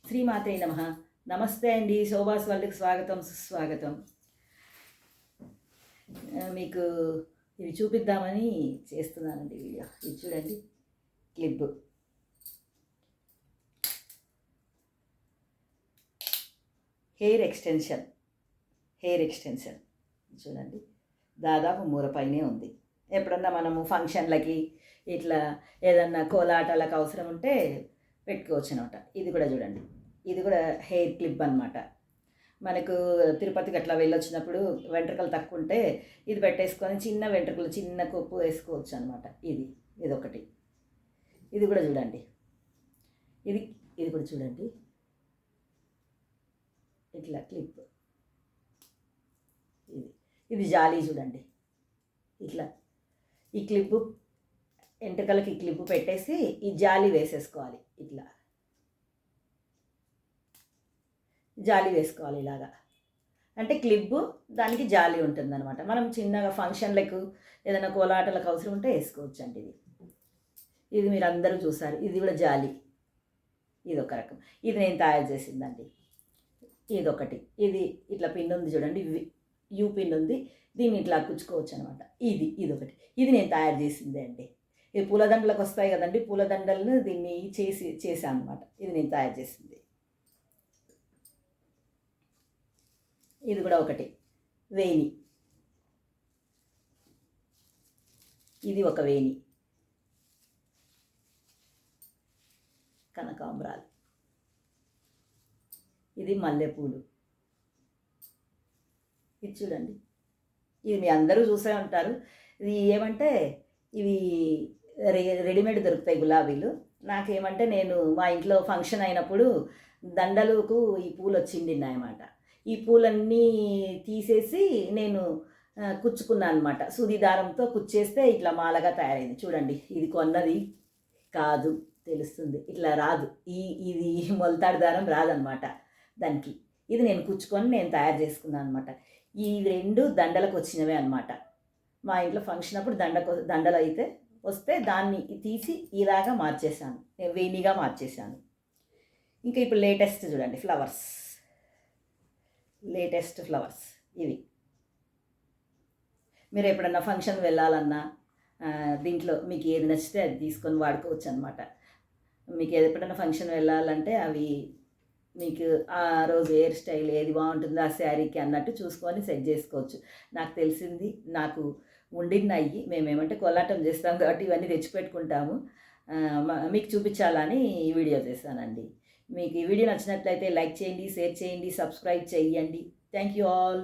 శ్రీమాతే నమః. నమస్తే అండి. శోభాస్ వరల్డ్కి స్వాగతం, సుస్వాగతం. మీకు ఇవి చూపిద్దామని చేస్తున్నానండి వీడియో. ఇది చూడండి, క్లిప్, హెయిర్ ఎక్స్టెన్షన్ చూడండి. దాదాపు మూరపైనే ఉంది. ఎప్పుడన్నా మనము ఫంక్షన్లకి ఇట్లా ఏదన్నా కోలాటాలకు అవసరం ఉంటే పెట్టుకోవచ్చు అనమాట. ఇది కూడా చూడండి, ఇది కూడా హెయిర్ క్లిప్ అనమాట. మనకు తిరుపతికి అట్లా వెళ్ళొచ్చినప్పుడు వెంట్రుకలు తక్కువ ఉంటే ఇది పెట్టేసుకొని చిన్న వెంట్రుకలు, చిన్న కొప్పు వేసుకోవచ్చు అనమాట. ఇదొకటి. ఇది కూడా చూడండి, ఇది కూడా చూడండి, ఇట్లా క్లిప్. ఇది జాలీ చూడండి. ఇట్లా ఈ క్లిప్పు వెంట్రుకలకి క్లిప్పు పెట్టేసి ఈ జాలీ వేసేసుకోవాలి. ఇట్లా జాలీ వేసుకోవాలి. ఇలాగా అంటే క్లిప్పు దానికి జాలీ ఉంటుందన్నమాట. మనం చిన్నగా ఫంక్షన్లకు ఏదైనా కోలాటలకు అవసరం ఉంటే వేసుకోవచ్చు అండి. ఇది మీరు అందరూ చూసారు. ఇది కూడా జాలీ. ఇది ఒక రకం. ఇది నేను తయారు చేసిందండి. ఇదొకటి. ఇది ఇట్లా పిన్ ఉంది చూడండి, యూ పిన్ ఉంది. దీన్ని ఇట్లా కుచ్చుకోవచ్చు అనమాట. ఇదొకటి. ఇది నేను తయారు చేసిందే అండి. ఈ పూలదండలకు వస్తాయి కదండి, పూలదండలను దీన్ని చేశాను అనమాట. ఇది నేను తయారు చేసింది. ఇది కూడా ఒకటి వేణి. ఇది ఒక వేణి, కనకాంబరాలు. ఇది మల్లెపూలు. ఇది చూడండి, ఇది మీ అందరూ చూసే ఉంటారు. ఇది ఏమంటే ఇవి రెడీమేడ్ దొరుకుతాయి గులాబీలు. నాకేమంటే నేను మా ఇంట్లో ఫంక్షన్ అయినప్పుడు దండలకు ఈ పూలు వచ్చిండినాయన్నమాట. ఈ పూలన్నీ తీసేసి నేను కుచ్చుకున్నాను అనమాట. సూది దారంతో కుచ్చేస్తే ఇట్లా మాలగా తయారైంది. చూడండి, ఇది కొన్నది కాదు, తెలుస్తుంది. ఇట్లా రాదు, ఇది మొలతాడు దారం రాదనమాట దానికి. ఇది నేను కుచ్చుకొని నేను తయారు చేసుకున్నాను అనమాట. ఈ రెండు దండలకు వచ్చినవే అనమాట. మా ఇంట్లో ఫంక్షన్ అప్పుడు దండలు అయితే వస్తే దాన్ని తీసి ఇలాగా మార్చేశాను, వేణిగా మార్చేశాను. ఇంకా ఇప్పుడు లేటెస్ట్ చూడండి, ఫ్లవర్స్. ఇవి మీరు ఎప్పుడన్నా ఫంక్షన్ వెళ్ళాలన్నా దీంట్లో మీకు ఏది నచ్చితే అది తీసుకొని వాడుకోవచ్చు అనమాట. మీకు ఎప్పుడన్నా ఫంక్షన్ వెళ్ళాలంటే అవి మీకు ఆ రోజు హెయిర్ స్టైల్ ఏది బాగుంటుందో ఆ శారీకి అన్నట్టు చూసుకొని సెట్ చేసుకోవచ్చు. నాకు తెలిసింది, నాకు ఉండినాయి. మేమేమంటే కోలాటం చేస్తాం కాబట్టి ఇవన్నీ తెచ్చిపెట్టుకుంటాము. మీకు చూపించాలని ఈ వీడియో చేశానండి. మీకు ఈ వీడియో నచ్చినట్లయితే లైక్ చేయండి, షేర్ చేయండి, సబ్స్క్రైబ్ చేయండి. Thank you all.